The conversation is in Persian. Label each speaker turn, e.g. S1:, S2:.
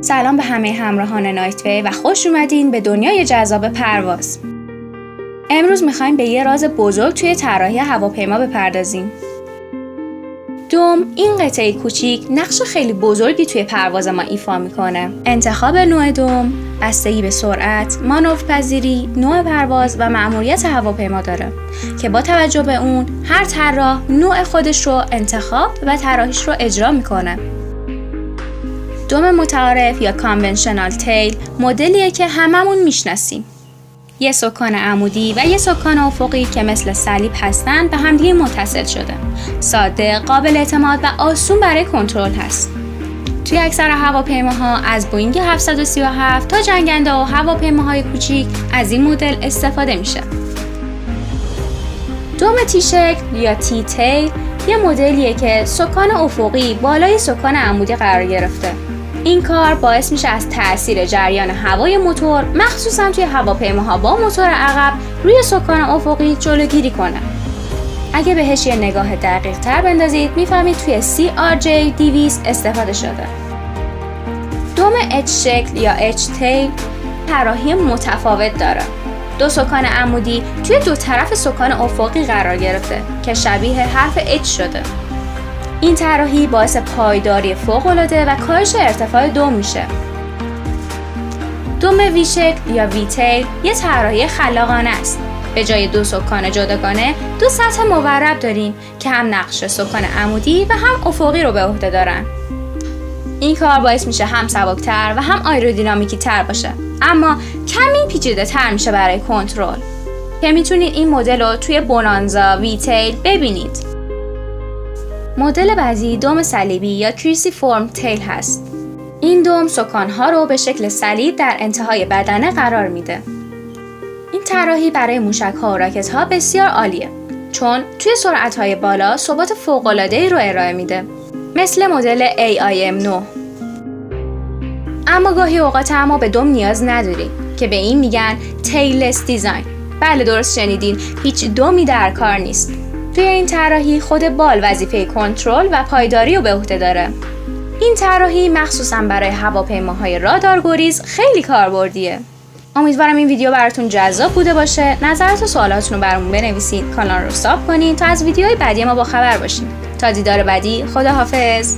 S1: سلام به همه همراهان نایتوی و خوش اومدین به دنیای جذاب پرواز. امروز میخوایم به یه راز بزرگ توی طراحی هواپیما بپردازیم. دوم، این قطعه کوچیک نقش خیلی بزرگی توی پرواز ما ایفا میکنه. انتخاب نوع دوم بستگی به سرعت، مانورپذیری، نوع پرواز و مأموریت هواپیما داره که با توجه به اون هر طراح نوع خودش رو انتخاب و طراحیش رو اجرا میکنه. دوم متعارف یا کانونشنال تیل مدلیه که هممون میشناسیم. یه سکان عمودی و یه سکان افقی که مثل صلیب هستن به همدیگه متصل شده. ساده، قابل اعتماد و آسون برای کنترل هست. توی اکثر هواپیماها از بوینگ 737 تا جنگنده و هواپیماهای کوچیک از این مدل استفاده میشه. دوم تی شکل یا تی تیل یه مدلیه که سکان افقی بالای سکان عمودی قرار گرفته. این کار باعث میشه از تأثیر جریان هوای موتور مخصوصا توی هواپیماها با موتور عقب روی سکان افقی جلوگیری کنه. اگه بهش یه نگاه دقیق تر بندازید میفهمید توی CRJ-200 استفاده شده. دوم H شکل یا H تیل طراحی متفاوت داره. دو سکان عمودی توی دو طرف سکان افقی قرار گرفته که شبیه حرف H شده. این طراحی باعث پایداری فوق‌العاده و کاهش ارتفاع دوم میشه. دوم وی شکل یا وی تیل یه طراحی خلاقانه است. به جای دو سکان جداگانه، دو سطح مورب داریم که هم نقش سکان عمودی و هم افقی رو به عهده دارن. این کار باعث میشه هم سبک‌تر و هم آیرودینامیکی تر باشه، اما کمی پیچیده تر میشه برای کنترل که میتونید این مدل رو توی بونانزا وی تیل ببینید. مدل بعدی دوم صلیبی یا کریسیفورم تیل هست. این دوم سکانها رو به شکل صلیب در انتهای بدنه قرار میده. این طراحی برای موشک‌ها و راکت‌ها بسیار عالیه چون توی سرعت‌های بالا ثبات فوق‌العاده‌ای رو ارائه میده، مثل مدل AIM-9. اما گاهی اوقات ما به دوم نیاز نداریم که به این میگن تیللس دیزاین. بله درست شنیدین، هیچ دومی در کار نیست. توی این طراحی خود بال وظیفه کنترل و پایداری رو به عهده داره. این طراحی مخصوصا برای هواپیماهای رادارگریز خیلی کاربردیه. امیدوارم این ویدیو براتون جذاب بوده باشه. نظرات و سوالاتتون رو برامون بنویسید، کانال رو ساب کنین تا از ویدیوهای بعدی ما با خبر باشین. تا دیدار بعدی، خداحافظ.